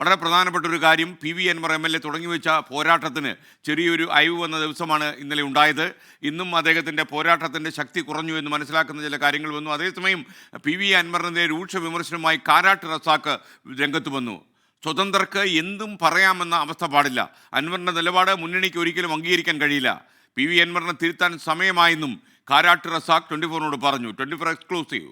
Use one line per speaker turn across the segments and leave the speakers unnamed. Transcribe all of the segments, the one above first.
വളരെ പ്രധാനപ്പെട്ട ഒരു കാര്യം പി.വി. അൻവർ എം.എൽ.എ തുടങ്ങിവെച്ച പോരാട്ടത്തിന് ചെറിയൊരു അയവ് വന്ന ദിവസമാണ് ഇന്നലെ ഉണ്ടായത്. ഇന്നും അദ്ദേഹത്തിൻ്റെ പോരാട്ടത്തിൻ്റെ ശക്തി കുറഞ്ഞു എന്ന് മനസ്സിലാക്കുന്ന ചില കാര്യങ്ങൾ വന്നു. അതേസമയം പി.വി. അൻവറിനെതിരെ രൂക്ഷ വിമർശനവുമായി കാരാട്ട് റസാഖ് രംഗത്ത് വന്നു. സ്വതന്ത്രർക്ക് എന്തും പറയാമെന്ന അവസ്ഥ പാടില്ല. അൻവറിൻ്റെ നിലപാട് മുന്നണിക്ക് ഒരിക്കലും അംഗീകരിക്കാൻ കഴിയില്ല. പി.വി. അൻവറിനെ തിരുത്താൻ സമയമായെന്നും കാരാട്ട് റസാഖ് 24നോട് പറഞ്ഞു. 24 exclusive.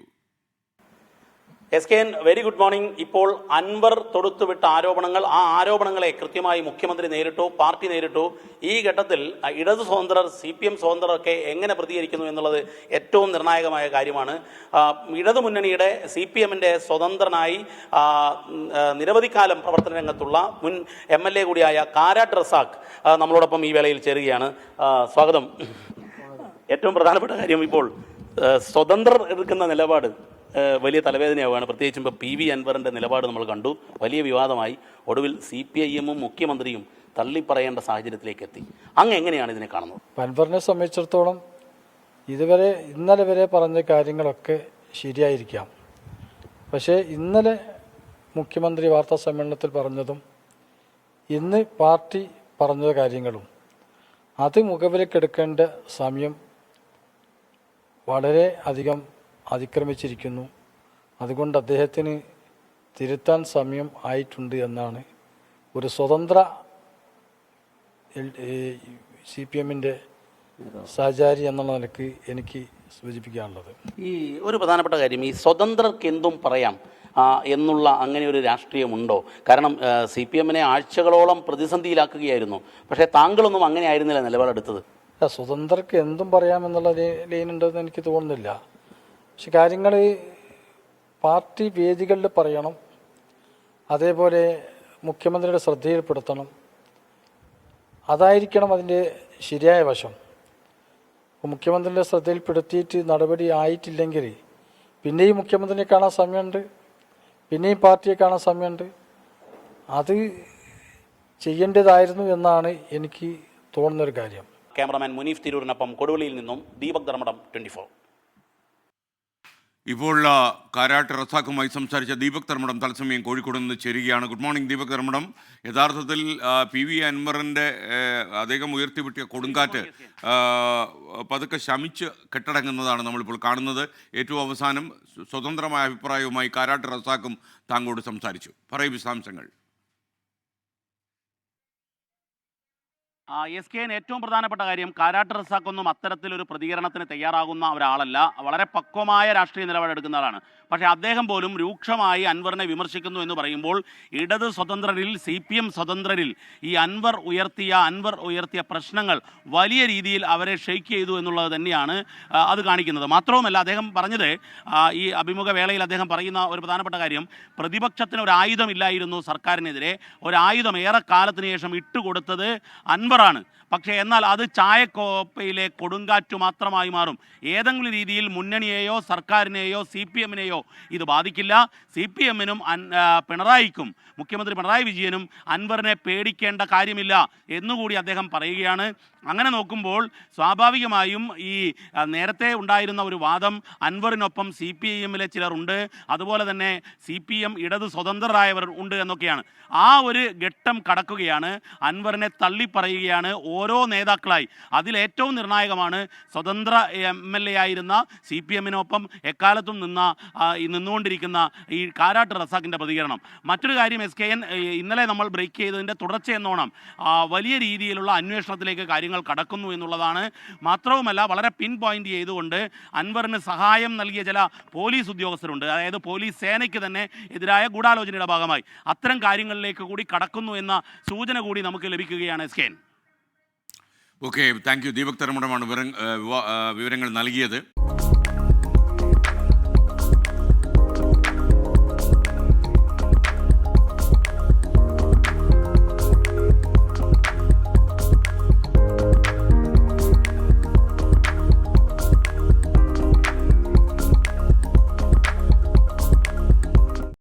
SKN very good morning. ഇപ്പോൾ അൻവർ തൊടുത്തുവിട്ട ആരോപണങ്ങൾ, ആ ആരോപണങ്ങളെ കൃത്യമായി മുഖ്യമന്ത്രി നേരിട്ടു, പാർട്ടി നേരിട്ടു. ഈ ഘട്ടത്തിൽ ഇടതു സ്വതന്ത്രർ, CPM സ്വതന്ത്രരൊക്കെ എങ്ങനെ പ്രതികരിക്കുന്നു എന്നുള്ളത് ഏറ്റവും നിർണായകമായ കാര്യമാണ്. ഇടതു മുന്നണിയുടെ CPM-ന്റെ സ്വതന്ത്രനായി നിരവധി കാലം പ്രവർത്തന രംഗത്തുള്ള മുൻ MLA കൂടിയായ കാരാട്ട് റസാഖ് നമ്മളോടൊപ്പം ഈ വേളയിൽ ചേരുകയാണ്. സ്വാഗതം. ഏറ്റവും പ്രധാനപ്പെട്ട കാര്യം, ഇപ്പോൾ സ്വതന്ത്രർ എടുക്കുന്ന നിലപാട് വലിയ തലവേദനയാവുകയാണ്. പ്രത്യേകിച്ചും ഇപ്പോൾ പി.വി. അൻവറിൻ്റെ നിലപാട് നമ്മൾ കണ്ടു, വലിയ വിവാദമായി. ഒടുവിൽ CPIM-ഉം മുഖ്യമന്ത്രിയും തള്ളിപ്പറയേണ്ട സാഹചര്യത്തിലേക്ക് എത്തി. അങ്ങ് എങ്ങനെയാണ് ഇതിനെ കാണുന്നത്?
അൻവറിനെ സംബന്ധിച്ചിടത്തോളം ഇന്നലെ വരെ പറഞ്ഞ കാര്യങ്ങളൊക്കെ ശരിയായിരിക്കാം. പക്ഷേ ഇന്നലെ മുഖ്യമന്ത്രി വാർത്താ സമ്മേളനത്തിൽ പറഞ്ഞതും ഇന്ന് പാർട്ടി പറഞ്ഞ കാര്യങ്ങളും അത് മുഖവിലക്കെടുക്കേണ്ട സമയം വളരെ അധികം അതിക്രമിച്ചിരിക്കുന്നു. അതുകൊണ്ട് അദ്ദേഹത്തിന് തിരുത്താൻ സമയം ആയിട്ടുണ്ട് എന്നാണ് ഒരു സ്വതന്ത്ര CPM-ന്റെ സഹചാരി എന്നുള്ള നിലയ്ക്ക് എനിക്ക് സൂചിപ്പിക്കാനുള്ളത്.
ഈ ഒരു പ്രധാനപ്പെട്ട കാര്യം, ഈ സ്വതന്ത്രർക്ക് എന്തും പറയാം എന്നുള്ള അങ്ങനെ ഒരു രാഷ്ട്രീയമുണ്ടോ? കാരണം CPM-നെ ആഴ്ചകളോളം പ്രതിസന്ധിയിലാക്കുകയായിരുന്നു. പക്ഷേ താങ്കളൊന്നും അങ്ങനെ ആയിരുന്നില്ല നിലപാടെടുത്തത്.
സ്വതന്ത്രർക്ക് എന്തും പറയാമെന്നുള്ള ലൈനുണ്ടെന്ന് എനിക്ക് തോന്നുന്നില്ല. പക്ഷെ കാര്യങ്ങൾ പാർട്ടി വേദികളിൽ പറയണം, അതേപോലെ മുഖ്യമന്ത്രിയുടെ ശ്രദ്ധയിൽപ്പെടുത്തണം. അതായിരിക്കണം അതിൻ്റെ ശരിയായ വശം. മുഖ്യമന്ത്രിയുടെ ശ്രദ്ധയിൽപ്പെടുത്തിയിട്ട് നടപടി ആയിട്ടില്ലെങ്കിൽ പിന്നെയും മുഖ്യമന്ത്രിയെ കാണാൻ സമയമുണ്ട്, പിന്നെയും പാർട്ടിയെ കാണാൻ സമയമുണ്ട്. അത് ചെയ്യേണ്ടതായിരുന്നു എന്നാണ് എനിക്ക് തോന്നുന്നൊരു കാര്യം.
ക്യാമറമാൻ മുനീഫ് തിരൂരിനൊപ്പം കൊടുവള്ളിയിൽ നിന്നും ദീപക് ധർമ്മടം, 24.
ഇപ്പോൾ കാരാട്ട് റസാഖുമായി സംസാരിച്ച ദീപക് ധർമ്മടം തത്സമയം കോഴിക്കോട് നിന്ന് ചേരുകയാണ്. Good morning Deepak Dharmadam. യഥാർത്ഥത്തിൽ പി.വി. അൻവറിൻ്റെ അദ്ദേഹം ഉയർത്തിവിട്ടിയ കൊടുങ്കാറ്റ് പതുക്കെ ശമിച്ച് കെട്ടടങ്ങുന്നതാണ് നമ്മളിപ്പോൾ കാണുന്നത്. ഏറ്റവും അവസാനം സ്വതന്ത്രമായ അഭിപ്രായവുമായി കാരാട്ട് റസാഖും താങ്കളോട് സംസാരിച്ചു. പറയൂ വിശദാംശങ്ങൾ.
SKN ഏറ്റവും പ്രധാനപ്പെട്ട കാര്യം, കാരാട്ട് റസാഖൊന്നും അത്തരത്തിലൊരു പ്രതികരണത്തിന് തയ്യാറാകുന്ന ഒരാളല്ല. വളരെ പക്വമായ രാഷ്ട്രീയ നിലപാടെടുക്കുന്ന ആളാണ്. പക്ഷേ അദ്ദേഹം പോലും രൂക്ഷമായി അൻവറിനെ വിമർശിക്കുന്നു എന്ന് പറയുമ്പോൾ ഇടത് സ്വതന്ത്രരിൽ, CPM സ്വതന്ത്രരിൽ ഈ അൻവർ ഉയർത്തിയ പ്രശ്നങ്ങൾ വലിയ രീതിയിൽ അവരെ ഷെയ്ക്ക് ചെയ്തു എന്നുള്ളത് തന്നെയാണ് അത് കാണിക്കുന്നത്. മാത്രവുമല്ല, അദ്ദേഹം പറഞ്ഞത്, ഈ അഭിമുഖ വേളയിൽ അദ്ദേഹം പറയുന്ന ഒരു പ്രധാനപ്പെട്ട കാര്യം, പ്രതിപക്ഷത്തിന് ഒരു ആയുധമില്ലായിരുന്നു സർക്കാരിനെതിരെ, ഒരായുധം ഏറെ കാലത്തിന് ശേഷം ഇട്ടുകൊടുത്തത് അൻവർ ആണ്. പക്ഷേ എന്നാൽ അത് ചായക്കോപ്പയിലെ കൊടുങ്കാറ്റു മാത്രമായി മാറും. ഏതെങ്കിലും രീതിയിൽ മുന്നണിയെയോ സർക്കാരിനെയോ CPM-നെയോ ഇത് ബാധിക്കില്ല. CPM-നും പിണറായിക്കും, മുഖ്യമന്ത്രി പിണറായി വിജയനും അൻവറിനെ പേടിക്കേണ്ട കാര്യമില്ല എന്നുകൂടി അദ്ദേഹം പറയുകയാണ്. അങ്ങനെ നോക്കുമ്പോൾ സ്വാഭാവികമായും ഈ നേരത്തെ ഉണ്ടായിരുന്ന ഒരു വാദം, അൻവറിനൊപ്പം CPIM-ലെ ചിലരുണ്ട്, അതുപോലെ തന്നെ CPM ഇടത് സ്വതന്ത്രരായവർ ഉണ്ട് എന്നൊക്കെയാണ്. ആ ഒരു ഘട്ടം കടക്കുകയാണ്. അൻവറിനെ തള്ളിപ്പറയുകയാണ് ഓരോ നേതാക്കളായി. അതിലേറ്റവും നിർണായകമാണ് സ്വതന്ത്ര MLA ആയിരുന്ന CPM-നൊപ്പം എക്കാലത്തും നിന്നുകൊണ്ടിരിക്കുന്ന ഈ കാരാട്ട് റസാഖിൻ്റെ പ്രതികരണം. മറ്റൊരു കാര്യം, SKN ഇന്നലെ നമ്മൾ ബ്രേക്ക് ചെയ്തതിൻ്റെ തുടർച്ചയെന്നോണം വലിയ രീതിയിലുള്ള അന്വേഷണത്തിലേക്ക് കാര്യങ്ങൾ കടക്കുന്നു എന്നുള്ളതാണ്. മാത്രവുമല്ല, വളരെ പിൻ പോയിന്റ് ചെയ്തുകൊണ്ട് അൻവറിന് സഹായം നൽകിയ ചില പോലീസ് ഉദ്യോഗസ്ഥരുണ്ട്, അതായത് പോലീസ് സേനയ്ക്ക് തന്നെ എതിരായ ഗൂഢാലോചനയുടെ ഭാഗമായി അത്തരം കാര്യങ്ങളിലേക്ക് കൂടി കടക്കുന്നു എന്ന സൂചന കൂടി നമുക്ക് ലഭിക്കുകയാണ്. SKN.
Okay, thank you. Deepak ധർമ്മടമാണ് വിവരങ്ങൾ നൽകിയത്.